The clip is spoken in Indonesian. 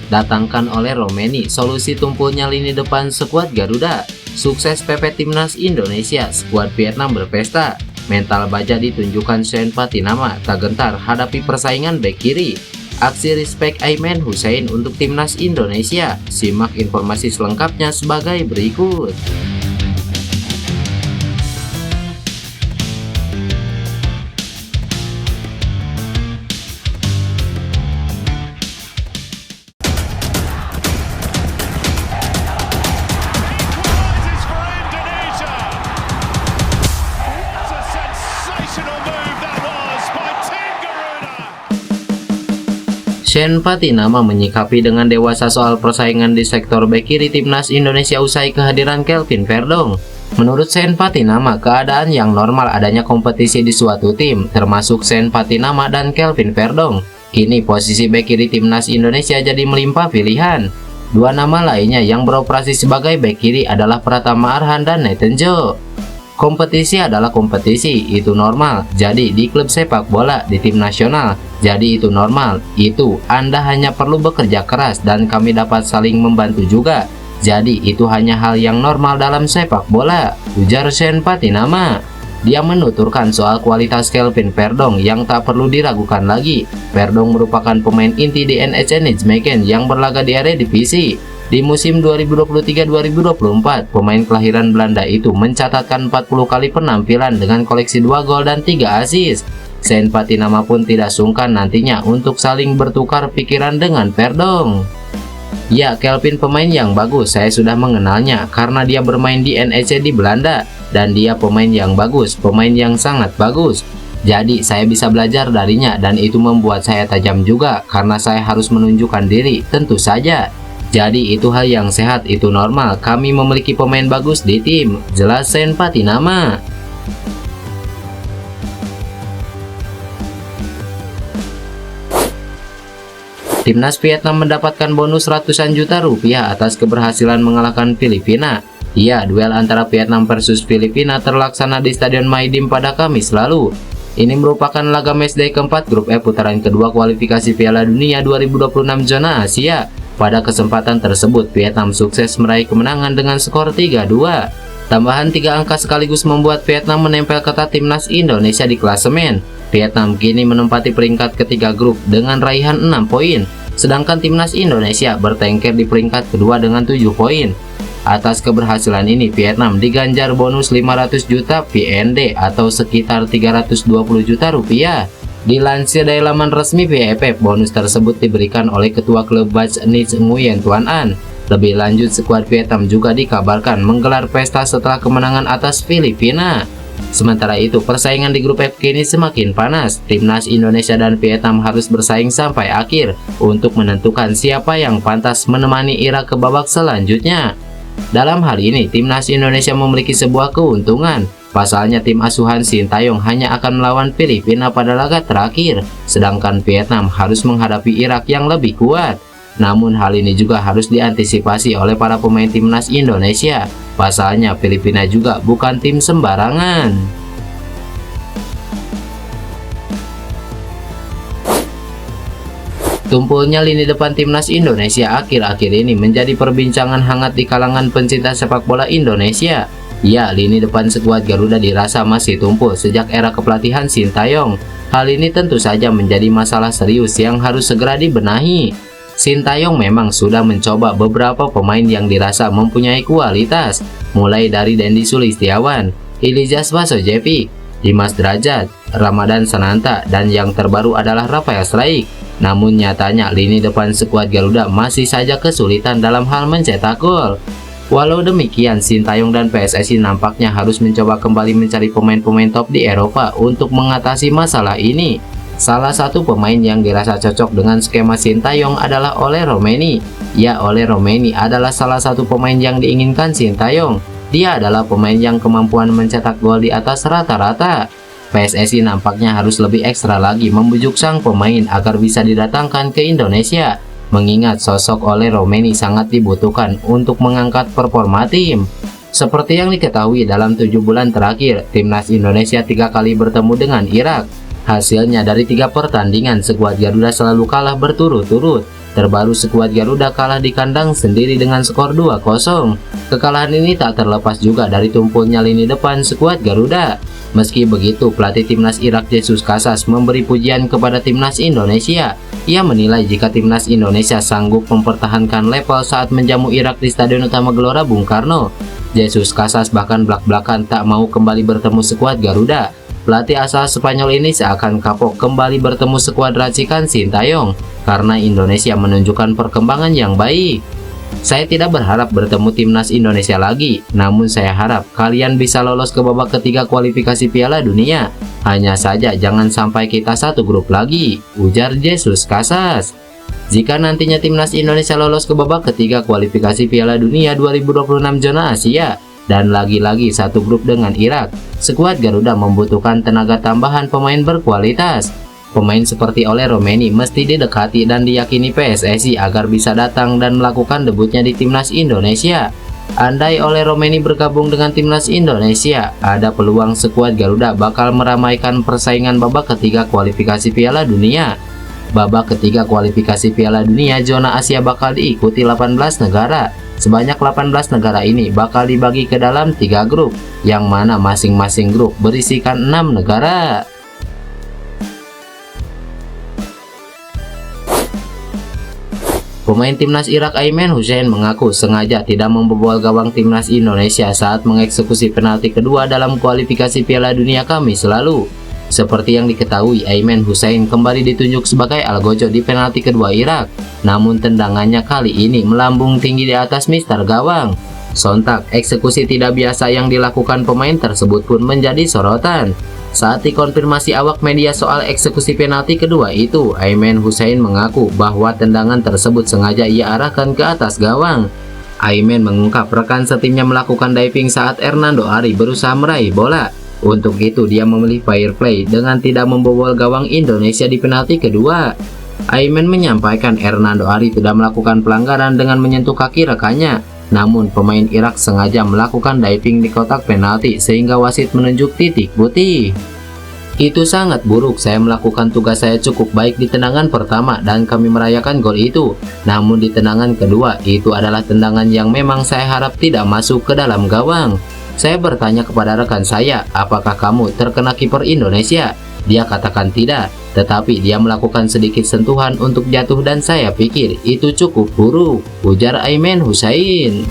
datangkan oleh Romeni, solusi tumpulnya lini depan skuad Garuda. Sukses pepet timnas Indonesia, skuad Vietnam berpesta. Mental baja ditunjukkan Sean Patinama, tak gentar hadapi persaingan bek kiri. Aksi respect Aiman Hussein untuk timnas Indonesia. Simak informasi selengkapnya sebagai berikut. Sean Patinama menyikapi dengan dewasa soal persaingan di sektor bek kiri timnas Indonesia usai kehadiran Kelvin Verdong. Menurut Sean Patinama, keadaan yang normal adanya kompetisi di suatu tim, termasuk Sean Patinama dan Kelvin Verdong. Kini posisi bek kiri timnas Indonesia jadi melimpah pilihan. Dua nama lainnya yang beroperasi sebagai bek kiri adalah Pratama Arhan dan Nathan Joe. Kompetisi adalah kompetisi, itu normal. Jadi di klub sepak bola, di tim nasional, jadi itu normal. Itu Anda hanya perlu bekerja keras dan kami dapat saling membantu juga. Jadi itu hanya hal yang normal dalam sepak bola, ujar Sean Patinama. Dia menuturkan soal kualitas Kelvin Verdong yang tak perlu diragukan lagi. Verdong merupakan pemain inti di NHN Nijmegen yang berlaga di Eredivisie. Di musim 2023-2024, pemain kelahiran Belanda itu mencatatkan 40 kali penampilan dengan koleksi 2 gol dan 3 assist. Sean Patinama pun tidak sungkan nantinya untuk saling bertukar pikiran dengan Verdong. Ya, Kelvin pemain yang bagus, saya sudah mengenalnya karena dia bermain di NEC di Belanda. Dan dia pemain yang bagus, pemain yang sangat bagus. Jadi saya bisa belajar darinya dan itu membuat saya tajam juga karena saya harus menunjukkan diri, tentu saja. Jadi itu hal yang sehat, itu normal. Kami memiliki pemain bagus di tim, jelas Sean Patinama. Timnas Vietnam mendapatkan bonus ratusan juta rupiah atas keberhasilan mengalahkan Filipina. Ya, duel antara Vietnam versus Filipina terlaksana di Stadion Maidim pada Kamis lalu. Ini merupakan laga matchday keempat grup E putaran kedua kualifikasi Piala Dunia 2026 zona Asia. Pada kesempatan tersebut, Vietnam sukses meraih kemenangan dengan skor 3-2. Tambahan 3 angka sekaligus membuat Vietnam menempel ketat timnas Indonesia di klasemen. Vietnam kini menempati peringkat ketiga grup dengan raihan 6 poin, sedangkan timnas Indonesia bertengker di peringkat kedua dengan 7 poin. Atas keberhasilan ini, Vietnam diganjar bonus 500 juta VND atau sekitar 320 juta rupiah. Dilansir dari laman resmi VFF, bonus tersebut diberikan oleh ketua klub Bach Nic Nguyen Tuan An. Lebih lanjut, skuad Vietnam juga dikabarkan menggelar pesta setelah kemenangan atas Filipina. Sementara itu, persaingan di grup F kini semakin panas. Timnas Indonesia dan Vietnam harus bersaing sampai akhir untuk menentukan siapa yang pantas menemani Irak ke babak selanjutnya. Dalam hal ini, timnas Indonesia memiliki sebuah keuntungan. Pasalnya tim asuhan Sintayong hanya akan melawan Filipina pada laga terakhir, sedangkan Vietnam harus menghadapi Irak yang lebih kuat. Namun hal ini juga harus diantisipasi oleh para pemain timnas Indonesia. Pasalnya Filipina juga bukan tim sembarangan. Tumpulnya lini depan timnas Indonesia akhir-akhir ini menjadi perbincangan hangat di kalangan pencinta sepak bola Indonesia. Ya, lini depan skuad Garuda dirasa masih tumpul sejak era kepelatihan Sintayong. Hal ini tentu saja menjadi masalah serius yang harus segera dibenahi. Sintayong memang sudah mencoba beberapa pemain yang dirasa mempunyai kualitas, mulai dari Dendi Sulistiawan, Ilyas Basojevic, Dimas Drajat, Ramadan Sananta, dan yang terbaru adalah Rafael Struijk. Namun nyatanya lini depan skuad Garuda masih saja kesulitan dalam hal mencetak gol. Walau demikian, Sintayong dan PSSI nampaknya harus mencoba kembali mencari pemain-pemain top di Eropa untuk mengatasi masalah ini. Salah satu pemain yang dirasa cocok dengan skema Sintayong adalah Ole Romeni. Ya, Ole Romeni adalah salah satu pemain yang diinginkan Sintayong. Dia adalah pemain yang kemampuan mencetak gol di atas rata-rata. PSSI nampaknya harus lebih ekstra lagi membujuk sang pemain agar bisa didatangkan ke Indonesia, mengingat sosok Ole Romeni sangat dibutuhkan untuk mengangkat performa tim. Seperti yang diketahui, dalam 7 bulan terakhir, timnas Indonesia 3 kali bertemu dengan Irak. Hasilnya dari 3 pertandingan, skuad Garuda selalu kalah berturut-turut. terbaru skuad Garuda kalah di kandang sendiri dengan skor 2-0. Kekalahan ini tak terlepas juga dari tumpulnya lini depan skuad Garuda. Meski begitu, pelatih timnas Irak Jesus Casas memberi pujian kepada timnas Indonesia. Ia menilai jika timnas Indonesia sanggup mempertahankan level saat menjamu Irak di Stadion Utama Gelora Bung Karno. Jesus Casas bahkan blak-blakan tak mau kembali bertemu skuad Garuda. Pelatih asal Spanyol ini seakan kapok kembali bertemu skuad racikan Sintayong karena Indonesia menunjukkan perkembangan yang baik. Saya tidak berharap bertemu timnas Indonesia lagi, namun saya harap kalian bisa lolos ke babak ketiga kualifikasi Piala Dunia. Hanya saja jangan sampai kita satu grup lagi, ujar Jesus Casas. Jika nantinya timnas Indonesia lolos ke babak ketiga kualifikasi Piala Dunia 2026 zona Asia, dan lagi-lagi satu grup dengan Irak, skuad Garuda membutuhkan tenaga tambahan pemain berkualitas. Pemain seperti Ole Romeni mesti didekati dan diyakini PSSI agar bisa datang dan melakukan debutnya di timnas Indonesia. Andai Ole Romeni bergabung dengan timnas Indonesia, ada peluang skuad Garuda bakal meramaikan persaingan babak ketiga kualifikasi Piala Dunia. Babak ketiga kualifikasi Piala Dunia zona Asia bakal diikuti 18 negara. Sebanyak 18 negara ini bakal dibagi ke dalam 3 grup, yang mana masing-masing grup berisikan 6 negara. Pemain timnas Irak Aimen Hussein mengaku sengaja tidak membobol gawang timnas Indonesia saat mengeksekusi penalti kedua dalam kualifikasi Piala Dunia Kamis lalu. Seperti yang diketahui, Aimen Hussein kembali ditunjuk sebagai algojo di penalti kedua Irak. Namun tendangannya kali ini melambung tinggi di atas mister gawang. Sontak, eksekusi tidak biasa yang dilakukan pemain tersebut pun menjadi sorotan. Saat dikonfirmasi awak media soal eksekusi penalti kedua itu, Aimen Hussein mengaku bahwa tendangan tersebut sengaja ia arahkan ke atas gawang. Aimen mengungkap rekan setimnya melakukan diving saat Hernando Ari berusaha meraih bola. Untuk itu dia memilih fair play dengan tidak membobol gawang Indonesia di penalti kedua. Aimen menyampaikan Hernando Ari tidak melakukan pelanggaran dengan menyentuh kaki rekannya. Namun pemain Irak sengaja melakukan diving di kotak penalti sehingga wasit menunjuk titik putih. Itu sangat buruk, saya melakukan tugas saya cukup baik di tendangan pertama dan kami merayakan gol itu. Namun di tendangan kedua, itu adalah tendangan yang memang saya harap tidak masuk ke dalam gawang. Saya bertanya kepada rekan saya, apakah kamu terkena kiper Indonesia? Dia katakan tidak, tetapi dia melakukan sedikit sentuhan untuk jatuh dan saya pikir itu cukup buruk, ujar Aimen Hussein.